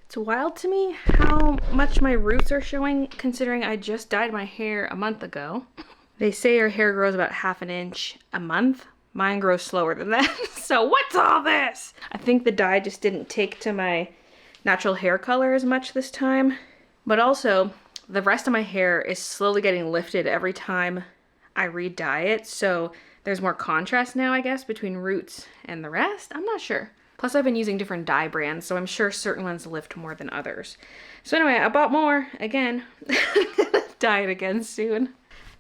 It's wild to me how much my roots are showing considering I just dyed my hair a month ago. They say your hair grows about half an inch a month. Mine grows slower than that. So what's all this? I think the dye just didn't take to my natural hair color as much this time. But also, the rest of my hair is slowly getting lifted every time I re-dye it. So there's more contrast now, I guess, between roots and the rest. I'm not sure. Plus, I've been using different dye brands, so I'm sure certain ones lift more than others. So anyway, I bought more again. I'm gonna dye it again soon.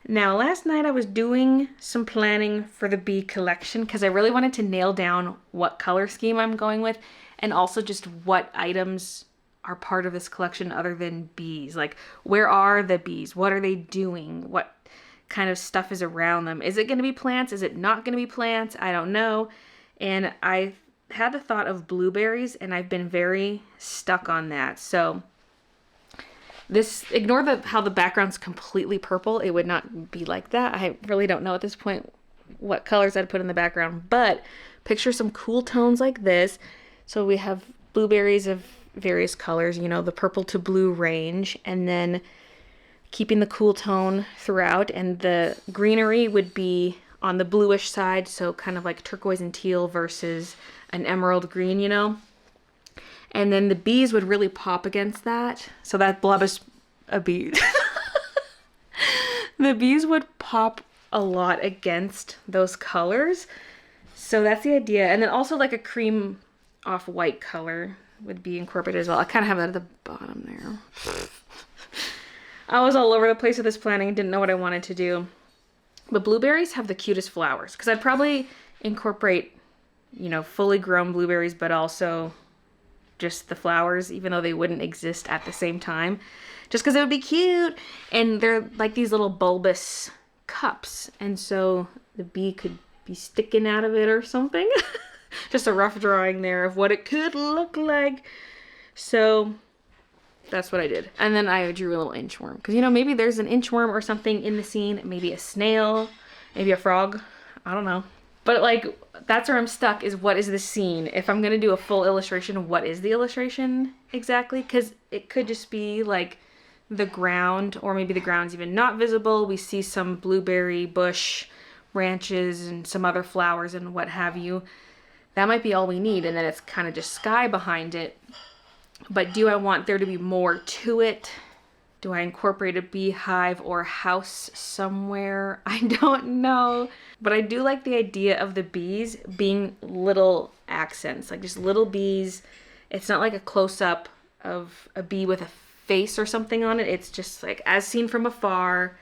Now, last night I was doing some planning for the bee collection because I really wanted to nail down what color scheme I'm going with and also just what items are part of this collection other than bees. Like, where are the bees? What are they doing? What kind of stuff is around them? Is it going to be plants? Is it not going to be plants? I don't know. And I had the thought of blueberries, and I've been very stuck on that. So ignore how the background's completely purple. It would not be like that. I really don't know at this point what colors I'd put in the background, but picture some cool tones like this. So we have blueberries of various colors, the purple to blue range, and then keeping the cool tone throughout. And the greenery would be on the bluish side, so kind of like turquoise and teal versus an emerald green, And then the bees would really pop against that. So that blob is a bee. The bees would pop a lot against those colors. So that's the idea. And then also like a cream off-white color would be incorporated as well. I kind of have that at the bottom there. I was all over the place with this planning, didn't know what I wanted to do. But blueberries have the cutest flowers because I'd probably incorporate, fully grown blueberries, but also just the flowers, even though they wouldn't exist at the same time, just because it would be cute. And they're like these little bulbous cups. And so the bee could be sticking out of it or something. Just a rough drawing there of what it could look like. So that's what I did. And then I drew a little inchworm. Because, maybe there's an inchworm or something in the scene. Maybe a snail. Maybe a frog. I don't know. But, that's where I'm stuck is what is the scene? If I'm going to do a full illustration, what is the illustration exactly? Because it could just be, the ground. Or maybe the ground's even not visible. We see some blueberry bush branches and some other flowers and what have you. That might be all we need. And then it's kind of just sky behind it. But do I want there to be more to it? Do I incorporate a beehive or house somewhere? I don't know. But I do like the idea of the bees being little accents, like just little bees. It's not like a close-up of a bee with a face or something on it. It's just like, as seen from afar,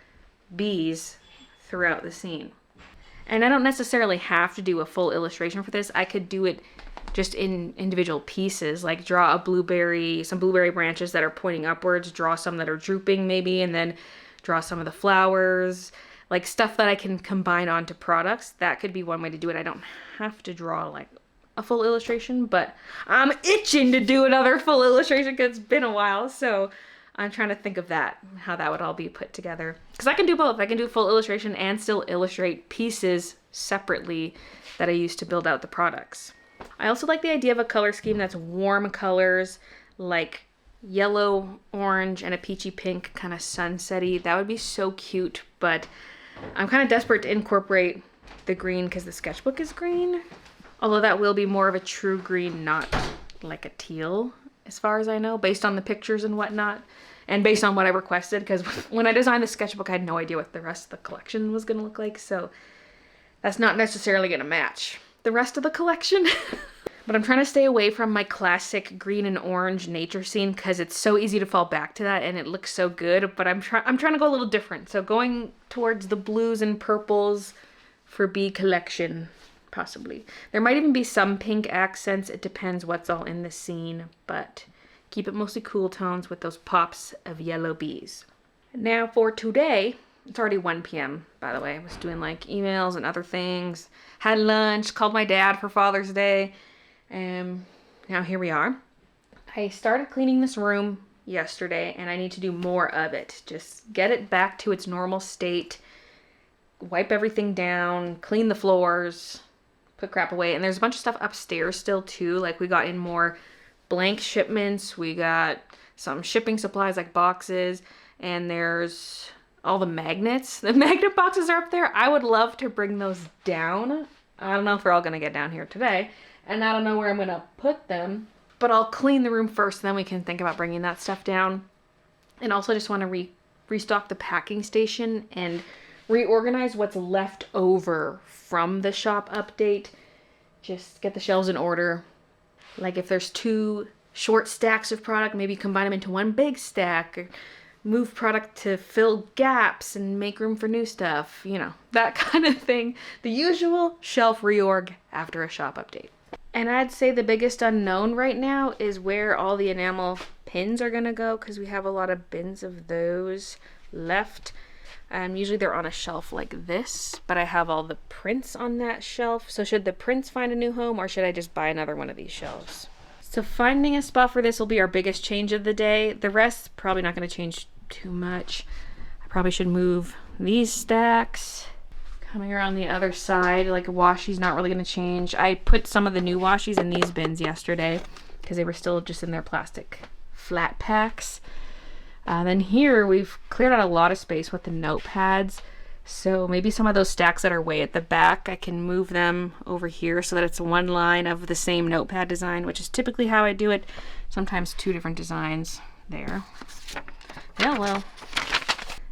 bees throughout the scene. And I don't necessarily have to do a full illustration for this. I could do it just in individual pieces, like draw some blueberry branches that are pointing upwards, draw some that are drooping maybe, and then draw some of the flowers, like stuff that I can combine onto products. That could be one way to do it. I don't have to draw a full illustration, but I'm itching to do another full illustration because it's been a while. So I'm trying to think of how that would all be put together. Because I can do both. I can do full illustration and still illustrate pieces separately that I use to build out the products. I also like the idea of a color scheme that's warm colors, like yellow, orange, and a peachy pink, kind of sunsetty. That would be so cute, but I'm kind of desperate to incorporate the green because the sketchbook is green. Although that will be more of a true green, not like a teal, as far as I know, based on the pictures and whatnot, and based on what I requested, because when I designed the sketchbook, I had no idea what the rest of the collection was going to look like, so that's not necessarily going to match the rest of the collection. But I'm trying to stay away from my classic green and orange nature scene because it's so easy to fall back to that and it looks so good, but I'm trying to go a little different. So going towards the blues and purples for bee collection, possibly. There might even be some pink accents. It depends what's all in the scene, but keep it mostly cool tones with those pops of yellow bees. Now for today, it's already 1 p.m. by the way. I was doing emails and other things. Had lunch, called my dad for Father's Day. Now here we are. I started cleaning this room yesterday and I need to do more of it. Just get it back to its normal state. Wipe everything down, clean the floors, put crap away. And there's a bunch of stuff upstairs still too. We got in more blank shipments. We got some shipping supplies like boxes, and there's all the magnets. The magnet boxes are up there. I would love to bring those down. I don't know if they're all gonna get down here today, and I don't know where I'm gonna put them, but I'll clean the room first, then we can think about bringing that stuff down. And also just want to restock the packing station and reorganize what's left over from the shop update. Just get the shelves in order. Like if there's 2 short stacks of product, maybe combine them into one big stack, or move product to fill gaps and make room for new stuff, you know, that kind of thing. The usual shelf reorg after a shop update. And I'd say the biggest unknown right now is where all the enamel pins are gonna go, because we have a lot of bins of those left. Usually they're on a shelf like this, but I have all the prints on that shelf. So should the prints find a new home, or should I just buy another one of these shelves? So finding a spot for this will be our biggest change of the day. The rest probably not going to change too much. I probably should move these stacks. Coming around the other side, like washi's not really going to change. I put some of the new washi's in these bins yesterday because they were still just in their plastic flat packs. Then here we've cleared out a lot of space with the notepads. So maybe some of those stacks that are way at the back, I can move them over here so that it's one line of the same notepad design, which is typically how I do it. Sometimes 2 different designs there. Hello.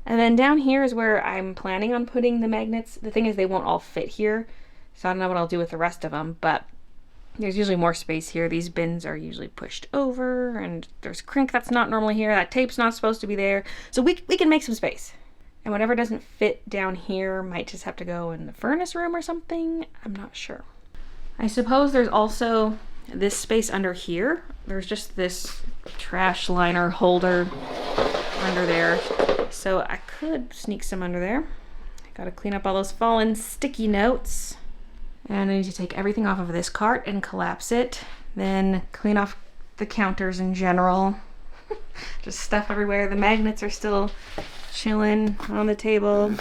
And then down here is where I'm planning on putting the magnets. The thing is they won't all fit here, so I don't know what I'll do with the rest of them, but there's usually more space here. These bins are usually pushed over, and there's crank that's not normally here. That tape's not supposed to be there. So we can make some space. And whatever doesn't fit down here might just have to go in the furnace room or something. I'm not sure. I suppose there's also this space under here. There's just this trash liner holder under there. So I could sneak some under there. I gotta clean up all those fallen sticky notes. And I need to take everything off of this cart and collapse it. Then clean off the counters in general. Just stuff everywhere. The magnets are still chilling on the table.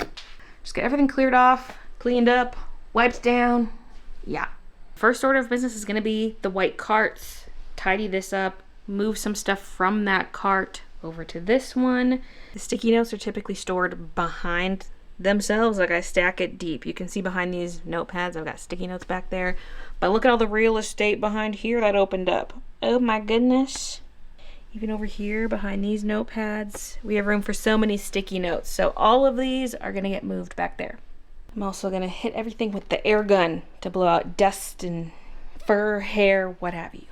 Just get everything cleared off, cleaned up, wiped down. Yeah. First order of business is gonna be the white carts. Tidy this up, move some stuff from that cart over to this one. The sticky notes are typically stored behind themselves. Like I stack it deep. You can see behind these notepads I've got sticky notes back there, but look at all the real estate behind here that opened up. Oh my goodness. Even over here behind these notepads we have room for so many sticky notes, so all of these are gonna get moved back there. I'm also gonna hit everything with the air gun to blow out dust and fur, hair, what have you.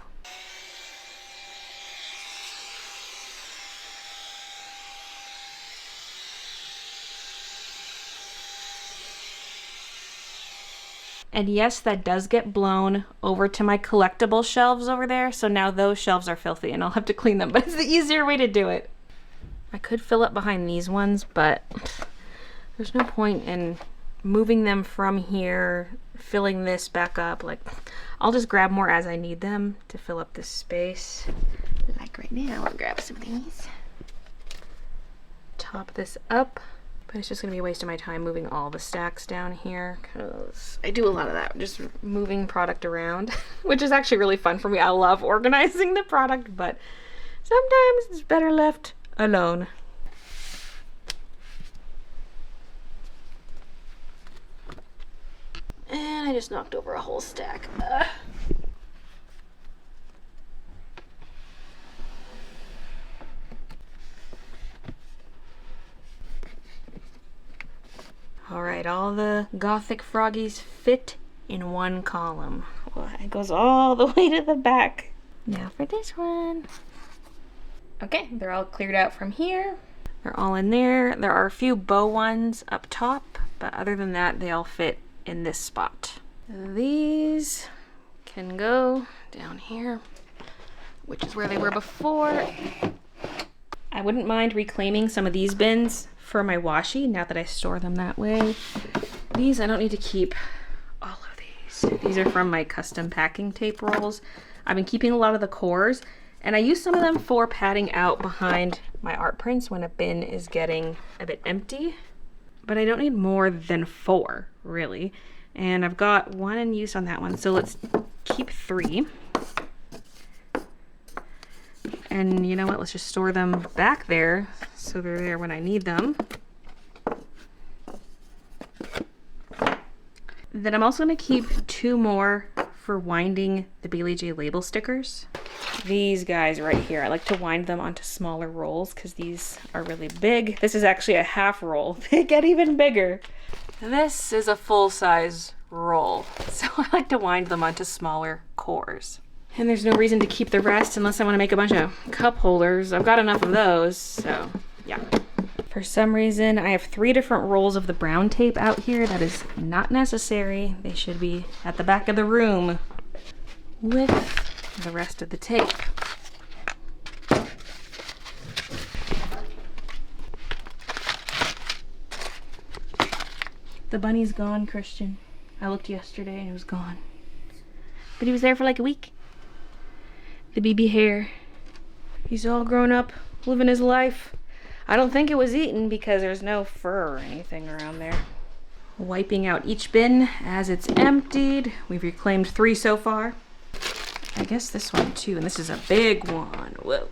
And yes, that does get blown over to my collectible shelves over there. So now those shelves are filthy and I'll have to clean them, but it's the easier way to do it. I could fill up behind these ones, but there's no point in moving them from here, filling this back up. Like, I'll just grab more as I need them to fill up this space. Like right now, I'll grab some of these. Top this up. But it's just gonna be a waste of my time moving all the stacks down here, because I do a lot of that, just moving product around, which is actually really fun for me. I love organizing the product, but sometimes it's better left alone. And I just knocked over a whole stack. Alright, all the Gothic froggies fit in one column. Well, it goes all the way to the back. Now for this one. Okay, they're all cleared out from here. They're all in there. There are a few bow ones up top, but other than that, they all fit in this spot. These can go down here, which is where they were before. I wouldn't mind reclaiming some of these bins for my washi now that I store them that way. These I don't need to keep all of these. These are from my custom packing tape rolls. I've been keeping a lot of the cores, and I use some of them for padding out behind my art prints when a bin is getting a bit empty. But I don't need more than 4, really. And I've got 1 in use on that one, so let's keep 3. And you know what? Let's just store them back there so they're there when I need them. Then I'm also going to keep 2 more for winding the Bailey J label stickers. These guys right here, I like to wind them onto smaller rolls because these are really big. This is actually a half roll. They get even bigger. This is a full-size roll, so I like to wind them onto smaller cores. And there's no reason to keep the rest unless I want to make a bunch of cup holders. I've got enough of those, so yeah. For some reason, I have 3 different rolls of the brown tape out here. That is not necessary. They should be at the back of the room with the rest of the tape. The bunny's gone, Christian. I looked yesterday and it was gone. But he was there for like a week. The BB hair. He's all grown up, living his life. I don't think it was eaten because there's no fur or anything around there. Wiping out each bin as it's emptied. We've reclaimed 3 so far. I guess this one too, and this is a big one. Whoa.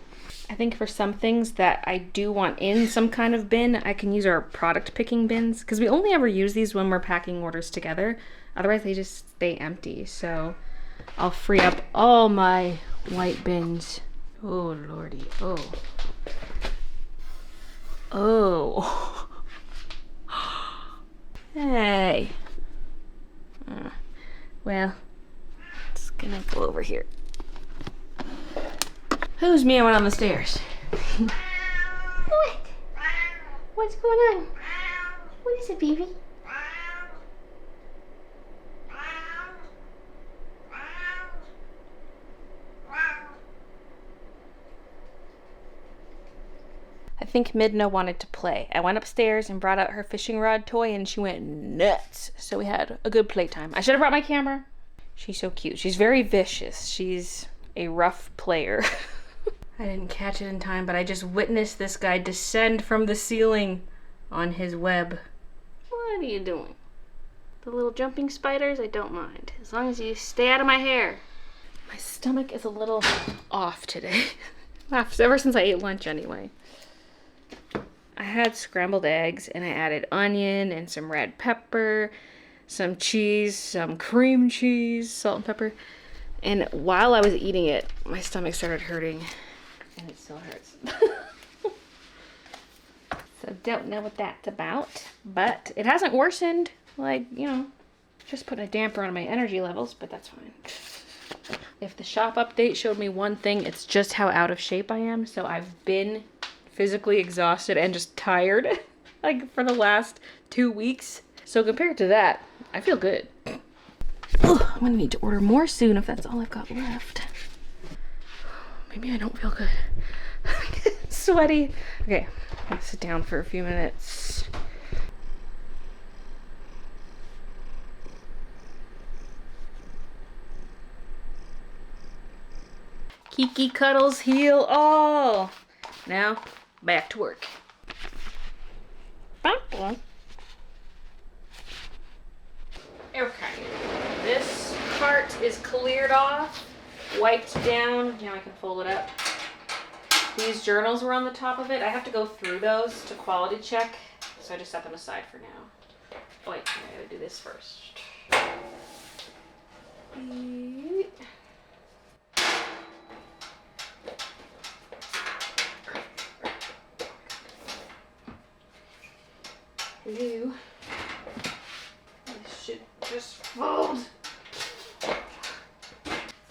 I think for some things that I do want in some kind of bin, I can use our product picking bins because we only ever use these when we're packing orders together. Otherwise they just stay empty. So I'll free up all my white bins. Oh lordy, oh. Oh. Hey. Well, just gonna go over here. Who's meowing on the stairs? What? What's going on? What is it, baby? I think Midna wanted to play. I went upstairs and brought out her fishing rod toy and she went nuts. So we had a good playtime. I should have brought my camera. She's so cute. She's very vicious. She's a rough player. I didn't catch it in time, but I just witnessed this guy descend from the ceiling on his web. What are you doing? The little jumping spiders, I don't mind. As long as you stay out of my hair. My stomach is a little off today. Ever since I ate lunch anyway. I had scrambled eggs and I added onion and some red pepper, some cheese, some cream cheese, salt and pepper. And while I was eating it, my stomach started hurting and it still hurts. So don't know what that's about, but it hasn't worsened. Like, you know, just put a damper on my energy levels, but that's fine. If the shop update showed me one thing, it's just how out of shape I am. So I've been physically exhausted and just tired like for the last 2 weeks. So compared to that, I feel good. Ugh, I'm gonna need to order more soon if that's all I've got left. Maybe I don't feel good. Sweaty. Okay, I'm gonna sit down for a few minutes. Kiki cuddles heal all. Now, back to work. Okay. This part is cleared off, wiped down. Now I can fold it up. These journals were on the top of it. I have to go through those to quality check, so I just set them aside for now. Oh wait, I gotta do this first. Hello. This should just fold.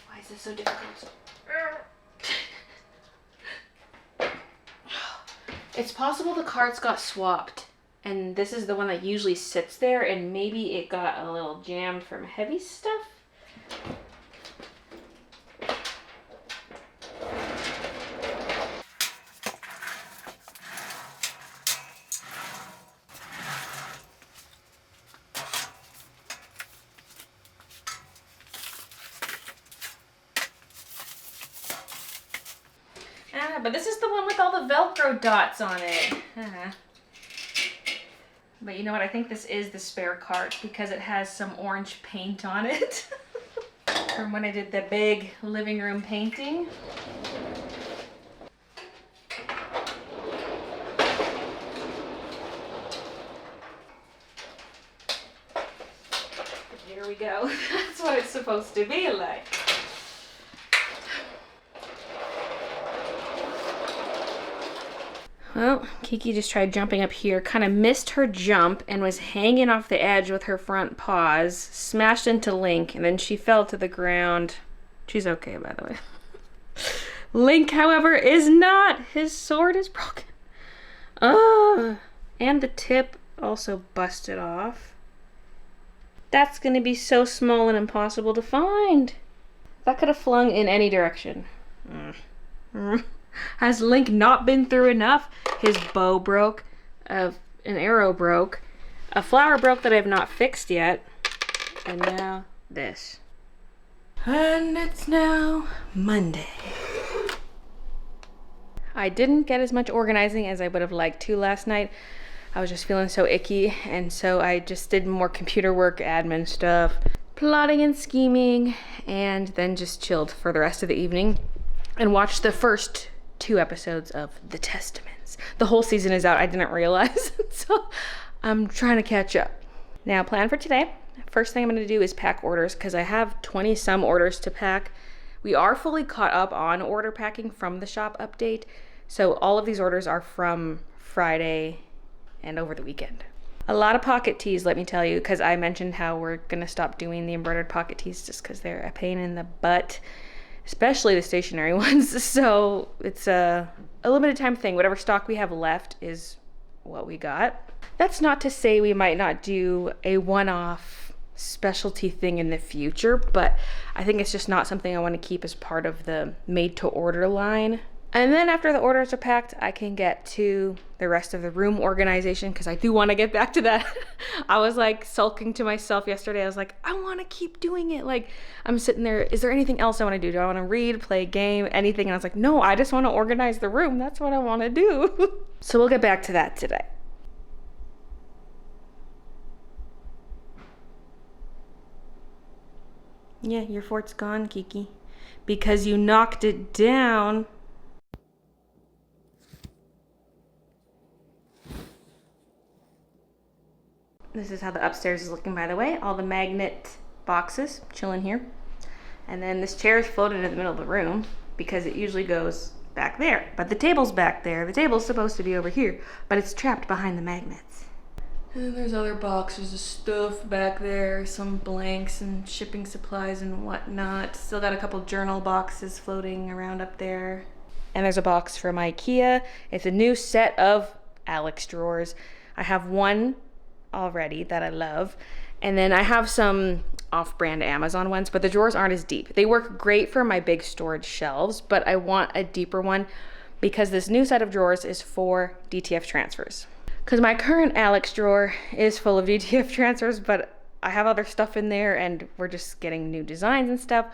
Why is this so difficult? It's possible the carts got swapped and this is the one that usually sits there and maybe it got a little jammed from heavy stuff. But this is the one with all the Velcro dots on it. But you know what? I think this is the spare cart because it has some orange paint on it. From when I did the big living room painting. go. That's what it's supposed to be like. Well, Kiki just tried jumping up here, kind of missed her jump and was hanging off the edge with her front paws, smashed into Link, and then she fell to the ground. She's okay, by the way. Link, however, is not. His sword is broken. And the tip also busted off. That's going to be so small and impossible to find. That could have flung in any direction. Has Link not been through enough? His bow broke, an arrow broke, a flower broke that I have not fixed yet, and now this. And it's now Monday. I didn't get as much organizing as I would have liked to last night. I was just feeling so icky, and so I just did more computer work, admin stuff, plotting and scheming, and then just chilled for the rest of the evening and watched the first 2 episodes of The Testaments. The whole season is out, I didn't realize, so I'm trying to catch up. Now, plan for today. First thing I'm gonna do is pack orders, because I have 20 some orders to pack. We are fully caught up on order packing from the shop update, so all of these orders are from Friday and over the weekend. A lot of pocket tees, let me tell you, because I mentioned how we're gonna stop doing the embroidered pocket tees just because they're a pain in the butt, especially the stationary ones. So it's a limited time thing. Whatever stock we have left is what we got. That's not to say we might not do a one-off specialty thing in the future, but I think it's just not something I want to keep as part of the made to order line. And then after the orders are packed, I can get to the rest of the room organization, because I do want to get back to that. I was like sulking to myself yesterday. I was like, I want to keep doing it. Like, I'm sitting there, is there anything else I want to do? Do I want to read, play a game, anything? And I was like, no, I just want to organize the room. That's what I want to do. So we'll get back to that today. Yeah, your fort's gone, Kiki, because you knocked it down. This is how the upstairs is looking, by the way. All the magnet boxes chilling here. And then this chair is floated in the middle of the room because it usually goes back there. But the table's back there. The table's supposed to be over here, but it's trapped behind the magnets. And then there's other boxes of stuff back there, some blanks and shipping supplies and whatnot. Still got a couple journal boxes floating around up there. And there's a box from IKEA. It's a new set of Alex drawers. I have one already that I love, and then I have some off-brand Amazon ones, but the drawers aren't as deep. They work great for my big storage shelves, but I want a deeper one because this new set of drawers is for DTF transfers. Because my current Alex drawer is full of DTF transfers, but I have other stuff in there and we're just getting new designs and stuff.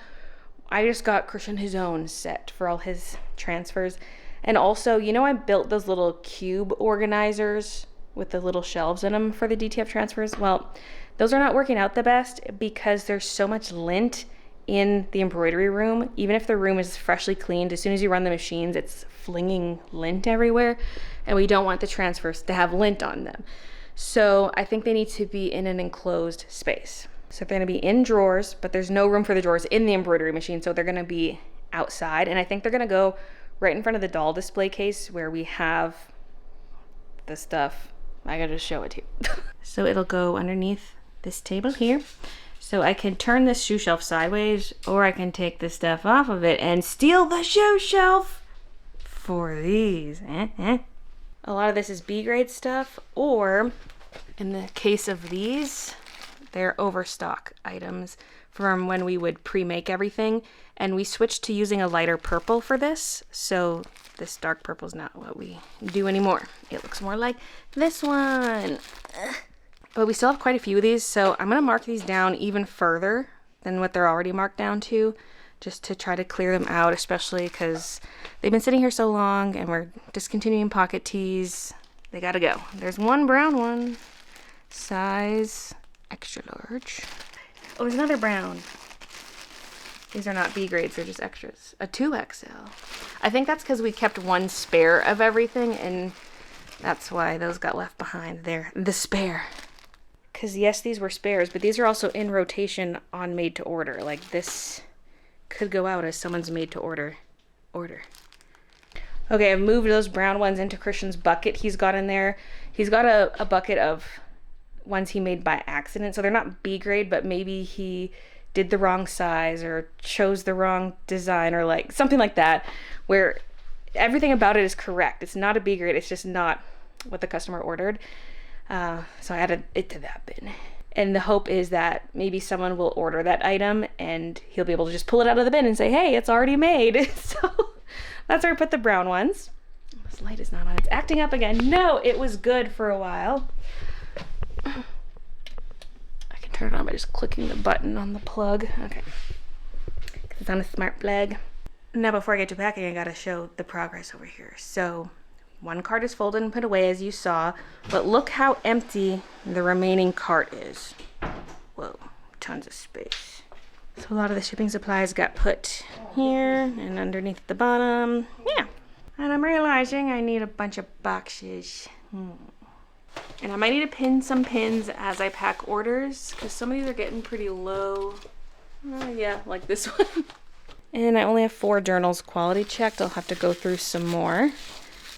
I just got Christian his own set for all his transfers. And also, you know, I built those little cube organizers with the little shelves in them for the DTF transfers. Well, those are not working out the best because there's so much lint in the embroidery room. Even if the room is freshly cleaned, as soon as you run the machines, it's flinging lint everywhere, and we don't want the transfers to have lint on them. So I think they need to be in an enclosed space. So they're gonna be in drawers, but there's no room for the drawers in the embroidery machine, so they're gonna be outside, and I think they're gonna go right in front of the doll display case where we have the stuff. I gotta show it to you. So it'll go underneath this table here. So I can turn this shoe shelf sideways, or I can take the stuff off of it and steal the shoe shelf for these. A lot of this is B-grade stuff, or in the case of these, they're overstock items from when we would pre-make everything, and we switched to using a lighter purple for this, so this dark purple is not what we do anymore. It looks more like this one. But we still have quite a few of these, so I'm gonna mark these down even further than what they're already marked down to, just to try to clear them out, especially because they've been sitting here so long and we're discontinuing pocket tees. They gotta go. There's one brown one, size extra large. Oh, there's another brown. These are not B grades, they're just extras. A 2XL. I think that's because we kept one spare of everything, and that's why those got left behind there. The spare. because yes, these were spares, but these are also in rotation on made to order. Like this could go out as someone's made to order. Okay, I've moved those brown ones into Christian's bucket he's got in there. He's got a bucket of ones he made by accident. So they're not B grade, but maybe he did the wrong size or chose the wrong design or like something like that, where everything about it is correct. It's not a B grade. It's just not what the customer ordered. So I added it to that bin. And the hope is that maybe someone will order that item and he'll be able to just pull it out of the bin and say, hey, it's already made. So that's where I put the brown ones. This light is not on. It's acting up again. No, it was good for a while. I can turn it on by just clicking the button on the plug. Okay. Because it's on a smart plug. Now before I get to packing, I gotta show the progress over here. So one cart is folded and put away as you saw, but look how empty the remaining cart is. Whoa, tons of space. So a lot of the shipping supplies got put here and underneath the bottom. Yeah. And I'm realizing I need a bunch of boxes. And I might need to pin some pins as I pack orders because some of these are getting pretty low. Yeah, like this one. And I only have 4 journals quality checked. I'll have to go through some more.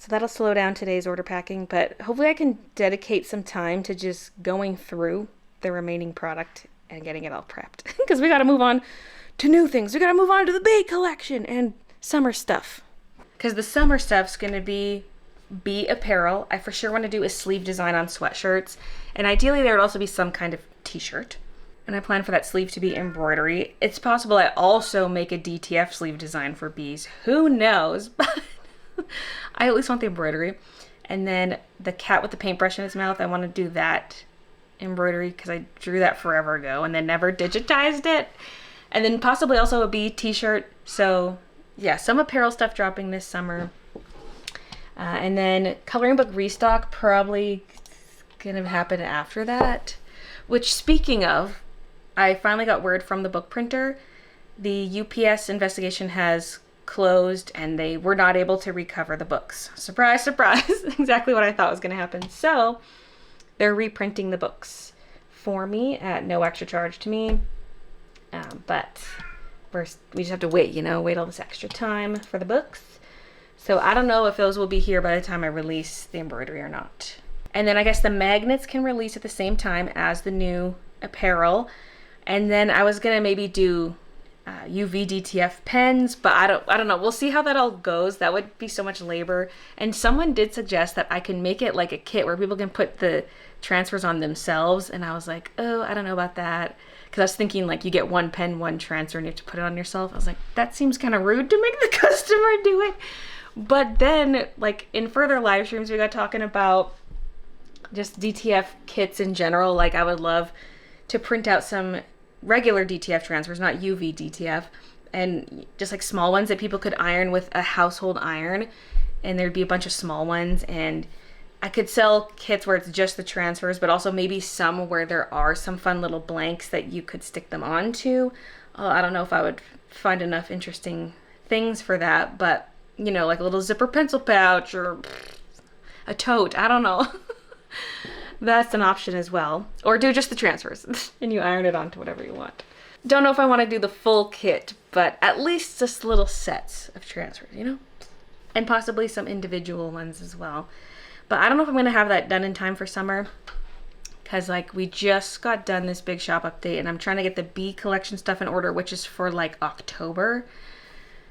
So that'll slow down today's order packing, but hopefully I can dedicate some time to just going through the remaining product and getting it all prepped. Because we got to move on to new things. We got to move on to the big collection and summer stuff. Because the summer stuff's going to be apparel. I for sure want to do a sleeve design on sweatshirts. And ideally there would also be some kind of t-shirt. And I plan for that sleeve to be embroidery. It's possible I also make a DTF sleeve design for bees. Who knows? But I at least want the embroidery. And then the cat with the paintbrush in his mouth, I want to do that embroidery because I drew that forever ago and then never digitized it. And then possibly also a bee t-shirt. So yeah, some apparel stuff dropping this summer. And then coloring book restock probably gonna happen after that. Which, speaking of, I finally got word from the book printer. The UPS investigation has closed and they were not able to recover the books. Surprise, surprise. Exactly what I thought was going to happen. So they're reprinting the books for me at no extra charge to me. But first, we just have to wait, wait all this extra time for the books. So I don't know if those will be here by the time I release the embroidery or not. And then I guess the magnets can release at the same time as the new apparel. And then I was gonna maybe do UV DTF pens, but I don't know. We'll see how that all goes. That would be so much labor. And someone did suggest that I can make it like a kit where people can put the transfers on themselves. And I was like, oh, I don't know about that. Because I was thinking like you get one pen, one transfer, and you have to put it on yourself. I was like, that seems kind of rude to make the customer do it. But then like in further live streams, we got talking about just DTF kits in general. Like I would love to print out some regular DTF transfers, not UV DTF, and just like small ones that people could iron with a household iron, and there'd be a bunch of small ones, and I could sell kits where it's just the transfers, but also maybe some where there are some fun little blanks that you could stick them onto. I don't know if I would find enough interesting things for that, but like a little zipper pencil pouch or a tote, I don't know. That's an option as well. Or do just the transfers and you iron it onto whatever you want. Don't know if I want to do the full kit, but at least just little sets of transfers, And possibly some individual ones as well. But I don't know if I'm going to have that done in time for summer. Because like we just got done this big shop update and I'm trying to get the bee collection stuff in order, which is for like October.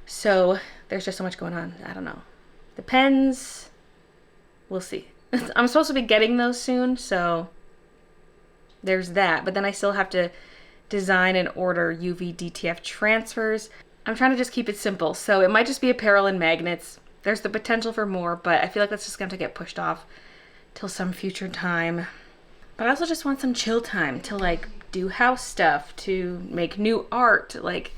So there's just so much going on. I don't know. The pens, we'll see. I'm supposed to be getting those soon, so there's that. But then I still have to design and order UV DTF transfers. I'm trying to just keep it simple. So it might just be apparel and magnets. There's the potential for more, but I feel like that's just going to get pushed off till some future time. But I also just want some chill time to like do house stuff, to make new art. Like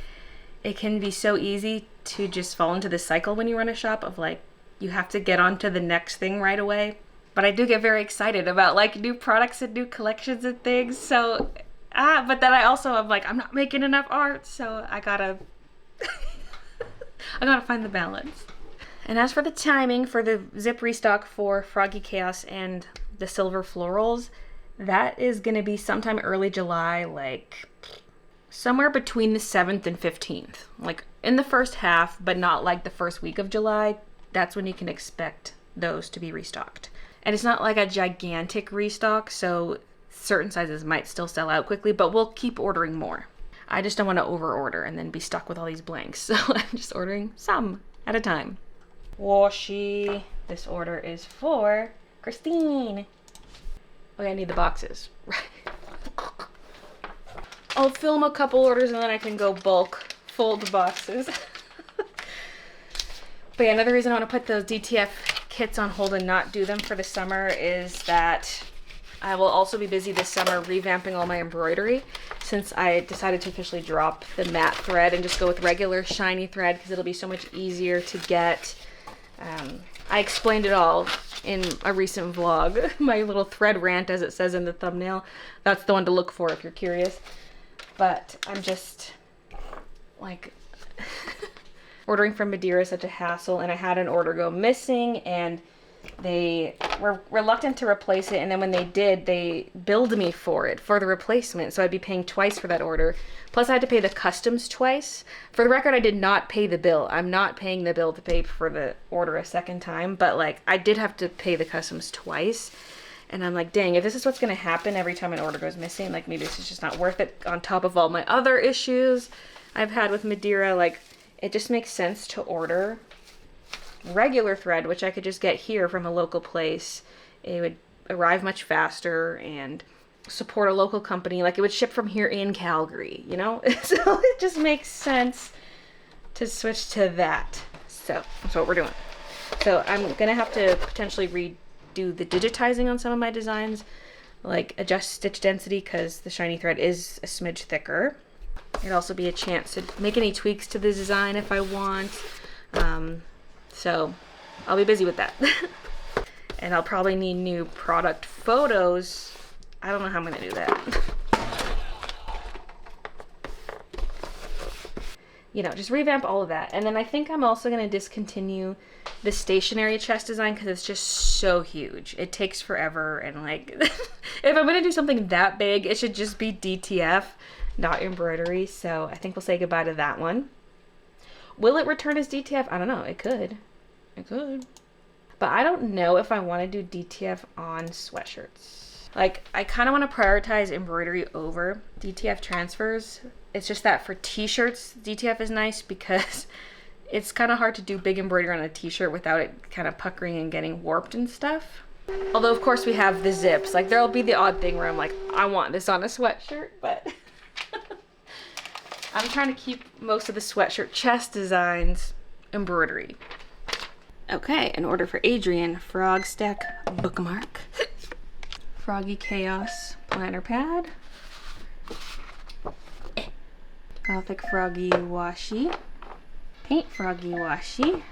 it can be so easy to just fall into this cycle when you run a shop of like you have to get on to the next thing right away. But I do get very excited about like new products and new collections and things. So, but then I also am like, I'm not making enough art. So I gotta find the balance. And as for the timing for the zip restock for Froggy Chaos and the silver florals, That is gonna be sometime early July, like somewhere between the 7th and 15th. Like in the first half, but not like the first week of July. That's when you can expect those to be restocked. And it's not like a gigantic restock, so certain sizes might still sell out quickly, but we'll keep ordering more. I just don't want to over order and then be stuck with all these blanks. So I'm just ordering some at a time. Washi. This order is for Christine. Okay, I need the boxes. I'll film a couple orders and then I can go bulk fold the boxes. But yeah, another reason I want to put those DTF kits on hold and not do them for the summer is that I will also be busy this summer revamping all my embroidery, since I decided to officially drop the matte thread and just go with regular shiny thread because it'll be so much easier to get. I explained it all in a recent vlog, my little thread rant as it says in the thumbnail. That's the one to look for if you're curious. But I'm just like ordering from Madeira is such a hassle, and I had an order go missing and they were reluctant to replace it, and then when they did, they billed me for the replacement, so I'd be paying twice for that order. Plus I had to pay the customs twice. For the record, I did not pay the bill. I'm not paying the bill to pay for the order a second time, but like I did have to pay the customs twice. And I'm like, dang, if this is what's gonna happen every time an order goes missing, like maybe this is just not worth it on top of all my other issues I've had with Madeira. Like, it just makes sense to order regular thread, which I could just get here from a local place. It would arrive much faster and support a local company. Like, it would ship from here in Calgary, you know? So it just makes sense to switch to that. So that's what we're doing. So I'm gonna have to potentially redo the digitizing on some of my designs, like adjust stitch density because the shiny thread is a smidge thicker. It'd also be a chance to make any tweaks to the design if I want. So I'll be busy with that. And I'll probably need new product photos. I don't know how I'm gonna do that. You know, just revamp all of that. And then I think I'm also gonna discontinue the stationary chest design because it's just so huge. It takes forever, and like, if I'm gonna do something that big, it should just be DTF, not embroidery. So I think we'll say goodbye to that one. Will it return as DTF? I don't know. It could. It could. But I don't know if I want to do DTF on sweatshirts. Like, I kind of want to prioritize embroidery over DTF transfers. It's just that for t-shirts, DTF is nice because it's kind of hard to do big embroidery on a t-shirt without it kind of puckering and getting warped and stuff. Although, of course, we have the zips. Like, there'll be the odd thing where I'm like, I want this on a sweatshirt, but I'm trying to keep most of the sweatshirt chest designs embroidery. Okay, an order for Adrian. Frog stack bookmark. Froggy Chaos planner pad. Gothic Froggy washi. Paint Froggy washi.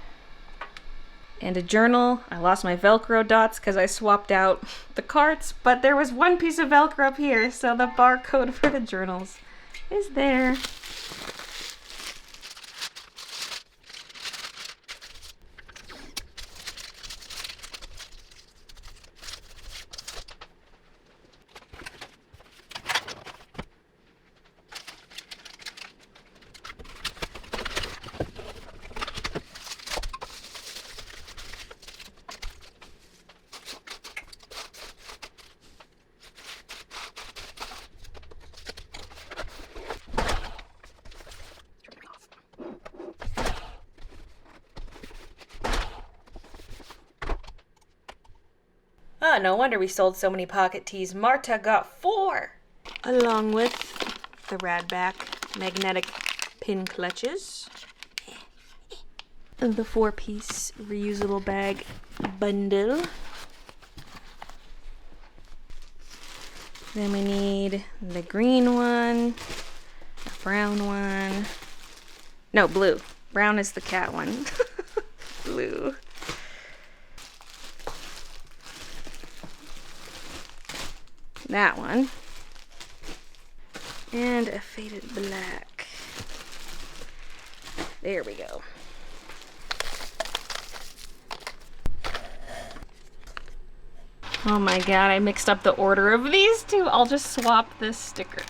And a journal. I lost my Velcro dots because I swapped out the carts, but there was one piece of Velcro up here, so the barcode for the journals is there. Oh, no wonder we sold so many pocket tees. Marta got 4! Along with the Radback magnetic pin clutches. The 4-piece reusable bag bundle. Then we need the green one, the brown one. No, blue. Brown is the cat one. Blue. That one. And a faded black. There we go. Oh my god, I mixed up the order of these two. I'll just swap the stickers.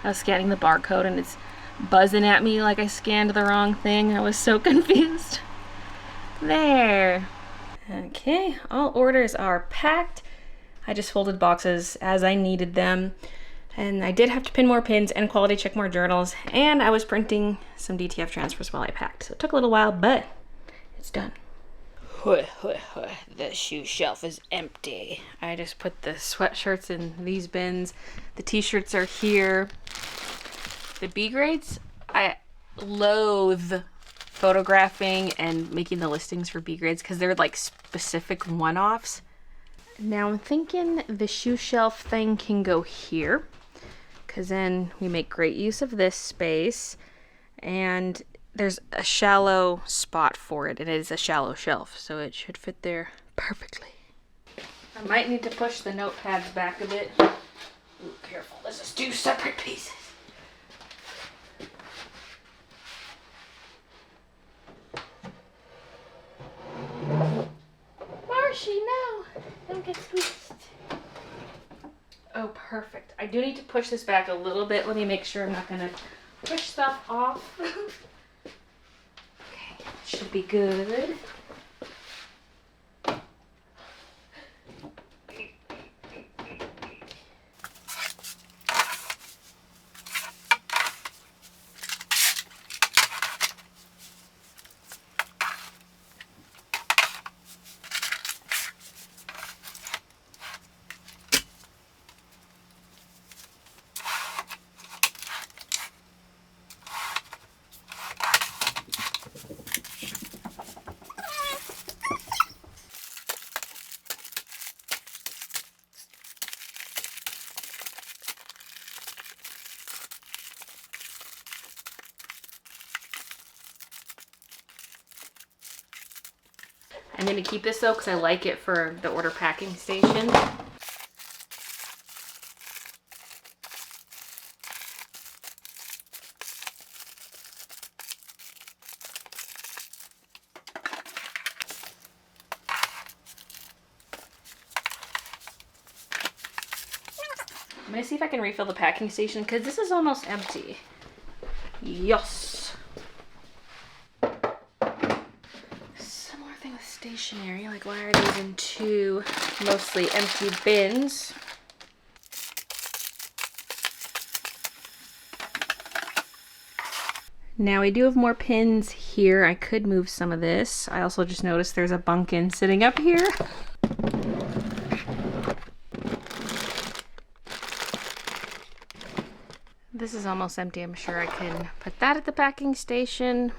I was scanning the barcode and it's buzzing at me like I scanned the wrong thing. I was so confused. There. Okay, all orders are packed. I just folded boxes as I needed them. And I did have to pin more pins and quality check more journals. And I was printing some DTF transfers while I packed. So it took a little while, but it's done. The shoe shelf is empty. I just put the sweatshirts in these bins. The t-shirts are here. The B grades, I loathe photographing and making the listings for B grades because they're like specific one-offs. Now I'm thinking the shoe shelf thing can go here because then we make great use of this space, and there's a shallow spot for it, and it is a shallow shelf, so it should fit there perfectly. I might need to push the notepads back a bit. Ooh, careful, this is two separate pieces. Marshy, no! Don't get squeezed. Oh, perfect. I do need to push this back a little bit. Let me make sure I'm not gonna push stuff off. Okay, should be good. I'm going to keep this though because I like it for the order packing station. I'm going to see if I can refill the packing station because this is almost empty. Yes. Stationery, like why are these in two mostly empty bins? Now we do have more pins here. I could move some of this. I also just noticed there's a bunkin sitting up here. This is almost empty. I'm sure I can put that at the packing station.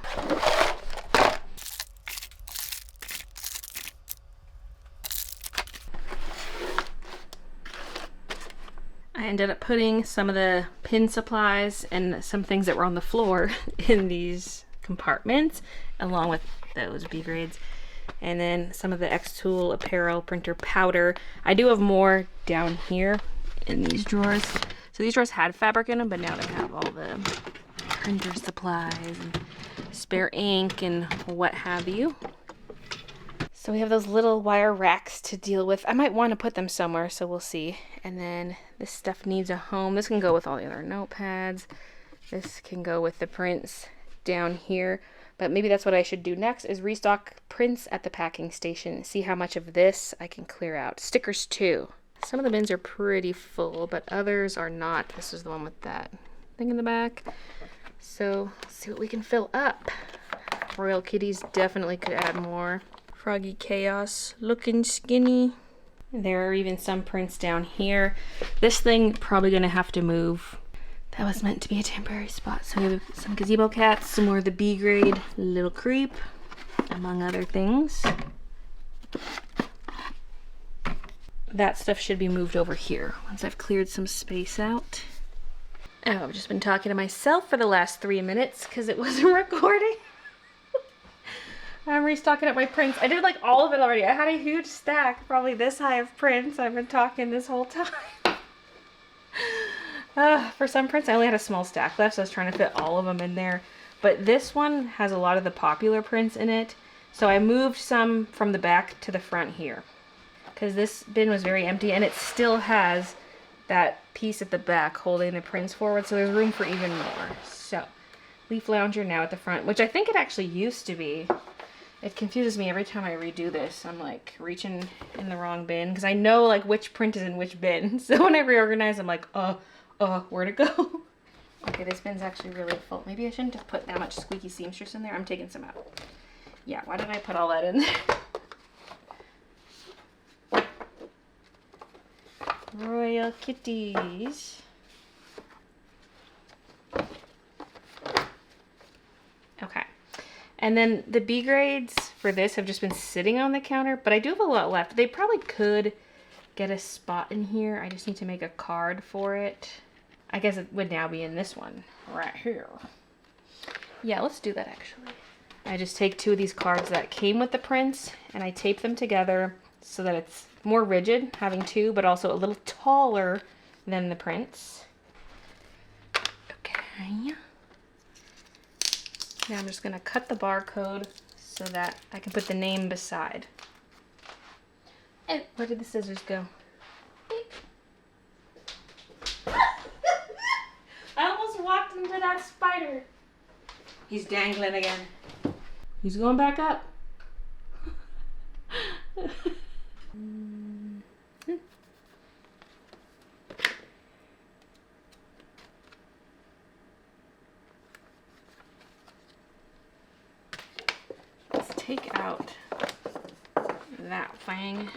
I ended up putting some of the pin supplies and some things that were on the floor in these compartments, along with those B grades. And then some of the X-Tool apparel printer powder. I do have more down here in these drawers. So these drawers had fabric in them, but now they have all the printer supplies and spare ink and what have you. So we have those little wire racks to deal with. I might want to put them somewhere, so we'll see. And then this stuff needs a home. This can go with all the other notepads. This can go with the prints down here. But maybe that's what I should do next, is restock prints at the packing station. See how much of this I can clear out. Stickers too. Some of the bins are pretty full, but others are not. This is the one with that thing in the back. So let's see what we can fill up. Royal Kitties definitely could add more. Froggy Chaos, looking skinny. There are even some prints down here. This thing probably gonna have to move. That was meant to be a temporary spot. So we have some gazebo cats, some more of the B grade Little Creep, among other things. That stuff should be moved over here once I've cleared some space out. Oh, I've just been talking to myself for the last 3 minutes because it wasn't recording. I'm restocking up my prints. I did like all of it already. I had a huge stack, probably this high of prints. I've been talking this whole time. For some prints, I only had a small stack left, so I was trying to fit all of them in there. But this one has a lot of the popular prints in it. So I moved some from the back to the front here because this bin was very empty, and it still has that piece at the back holding the prints forward, so there's room for even more. So leaf lounger now at the front, which I think it actually used to be. It confuses me every time I redo this. I'm like reaching in the wrong bin because I know like which print is in which bin. So when I reorganize, I'm like, where'd it go? Okay, this bin's actually really full. Maybe I shouldn't have put that much squeaky seamstress in there. I'm taking some out. Yeah, why did I put all that in there? Royal Kitties. Okay. And then the B grades for this have just been sitting on the counter, but I do have a lot left. They probably could get a spot in here. I just need to make a card for it. I guess it would now be in this one right here. Yeah, let's do that actually. I just take 2 of these cards that came with the prints and I tape them together so that it's more rigid, having 2, but also a little taller than the prints. Okay. Now I'm just gonna cut the barcode so that I can put the name beside. And where did the scissors go? I almost walked into that spider. He's dangling again. He's going back up. Let's take out that thing.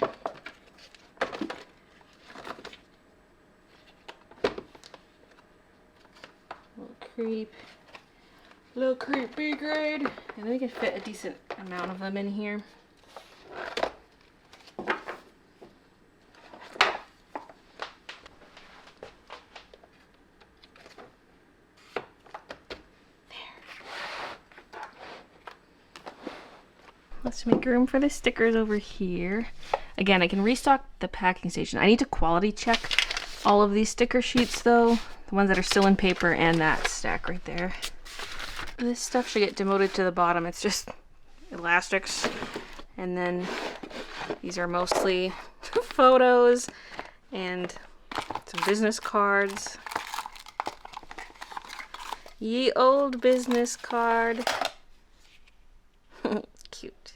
Little creep B grade. And then we can fit a decent amount of them in here. Let's make room for the stickers over here. Again, I can restock the packing station. I need to quality check all of these sticker sheets though. The ones that are still in paper and that stack right there. This stuff should get demoted to the bottom. It's just elastics. And then these are mostly photos and some business cards. Ye old business card. Cute.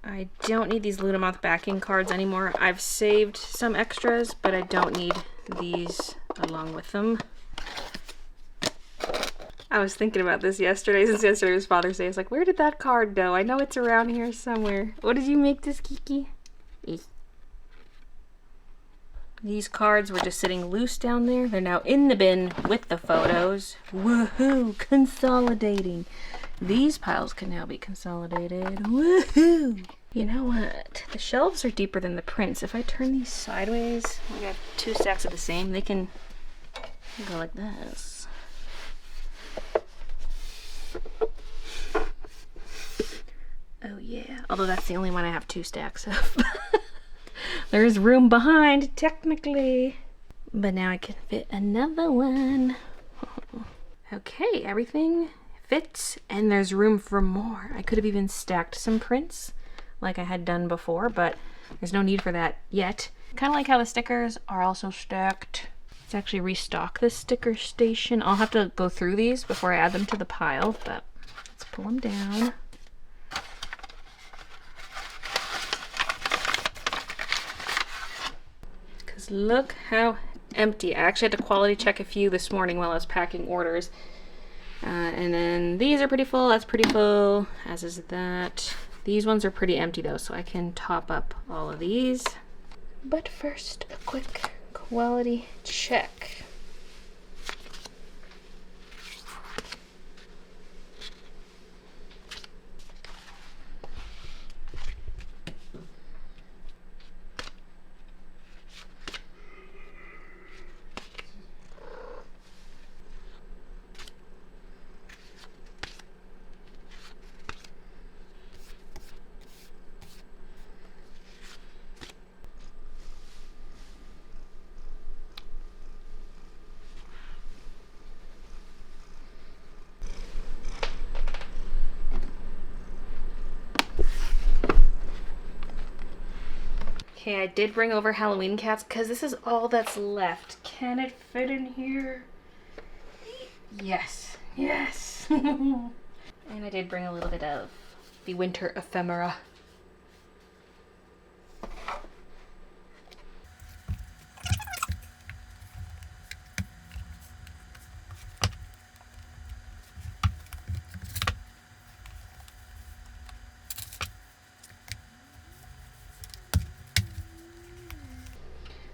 I don't need these Lunamouth backing cards anymore. I've saved some extras, but I don't need these along with them. I was thinking about this yesterday, since yesterday was Father's Day. I was like, where did that card go? I know it's around here somewhere. What did you make this, Kiki? These cards were just sitting loose down there. They're now in the bin with the photos. Woohoo! Consolidating. These piles can now be consolidated. Woohoo! You know what? The shelves are deeper than the prints. If I turn these sideways, we got 2 stacks of the same. They can go like this. Oh yeah. Although that's the only one I have 2 stacks of. There's room behind, technically. But now I can fit another one. Okay, everything fits, and there's room for more. I could have even stacked some prints like I had done before, but there's no need for that yet. Kind of like how the stickers are also stacked. Let's actually restock this sticker station. I'll have to go through these before I add them to the pile, but let's pull them down. Because look how empty. I actually had to quality check a few this morning while I was packing orders. And then these are pretty full, that's pretty full, as is that. These ones are pretty empty though, so I can top up all of these. But first, a quick quality check. Okay, I did bring over Halloween cats because this is all that's left. Can it fit in here? Yes. Yes. And I did bring a little bit of the winter ephemera.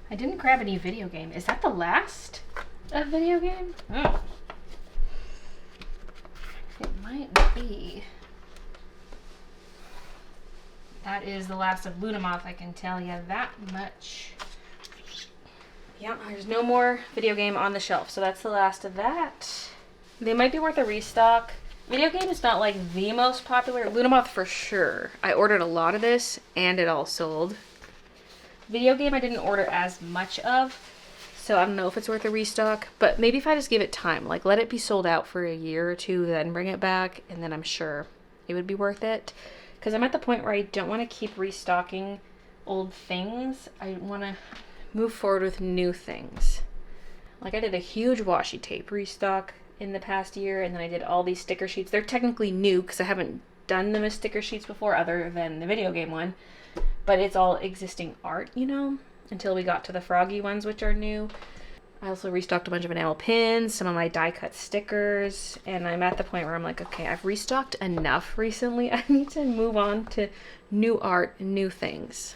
I didn't grab any video game. Is that the last of video game? Oh. It might be. That is the last of Lunamoth, I can tell you that much. Yep, there's no more video game on the shelf, so that's the last of that. They might be worth a restock. Video game is not like the most popular. Lunamoth for sure. I ordered a lot of this and it all sold. Video game I didn't order as much of, so I don't know if it's worth a restock, but maybe if I just give it time, like let it be sold out for a year or two, then bring it back, and then I'm sure it would be worth it. Because I'm at the point where I don't want to keep restocking old things. I want to move forward with new things. Like I did a huge washi tape restock in the past year, and then I did all these sticker sheets. They're technically new because I haven't done them as sticker sheets before other than the video game one. But it's all existing art, you know, until we got to the Froggy ones, which are new. I also restocked a bunch of enamel pins, some of my die cut stickers, and I'm at the point where I'm like, okay, I've restocked enough recently. I need to move on to new art and new things.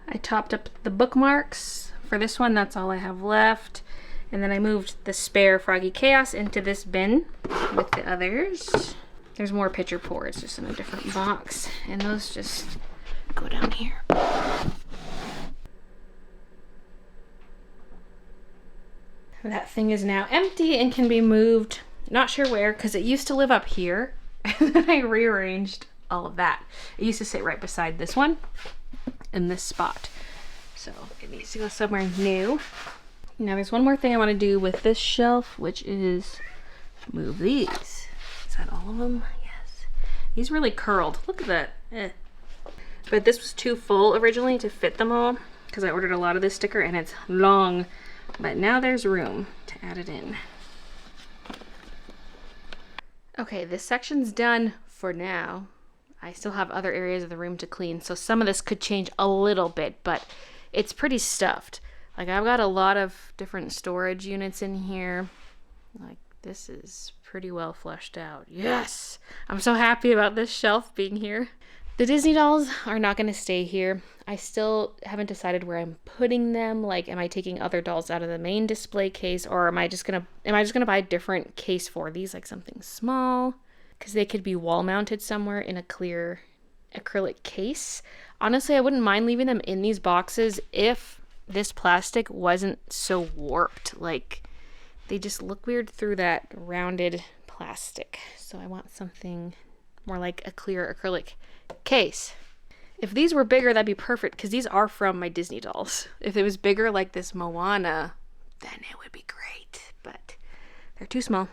I topped up the bookmarks. For this one, that's all I have left. And then I moved the spare Froggy Chaos into this bin with the others. There's more picture boards just in a different box, and those just go down here. That thing is now empty and can be moved. Not sure where, because it used to live up here, and then I rearranged all of that. It used to sit right beside this one in this spot, so it needs to go somewhere new. Now there's one more thing I want to do with this shelf, which is move these. Is that all of them? Yes. These really curled. Look at that. But this was too full originally to fit them all because I ordered a lot of this sticker and it's long, but now there's room to add it in. Okay, this section's done for now. I still have other areas of the room to clean, so some of this could change a little bit, but it's pretty stuffed. Like I've got a lot of different storage units in here. Like this is pretty well fleshed out. Yes! I'm so happy about this shelf being here. The Disney dolls are not going to stay here. I still haven't decided where I'm putting them. Like, am I taking other dolls out of the main display case, or am I just gonna buy a different case for these, like something small? Because they could be wall mounted somewhere in a clear acrylic case. Honestly, I wouldn't mind leaving them in these boxes if this plastic wasn't so warped. Like, they just look weird through that rounded plastic. So I want something more like a clear acrylic case. If these were bigger, that'd be perfect, because these are from my Disney dolls. If it was bigger like this Moana, then it would be great, but they're too small.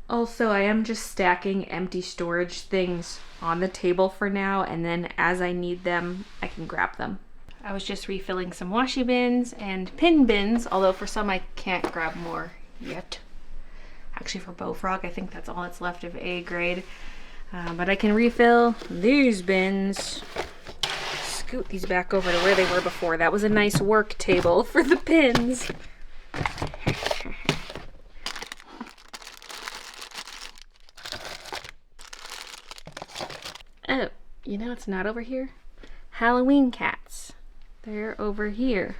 Also, I am just stacking empty storage things on the table for now, and then as I need them, I can grab them. I was just refilling some washi bins and pin bins, although for some I can't grab more yet. Actually, for Bowfrog, I think that's all that's left of A grade. But I can refill these bins. Scoot these back over to where they were before. That was a nice work table for the pins. Oh, you know it's not over here? Halloween cats. They're over here.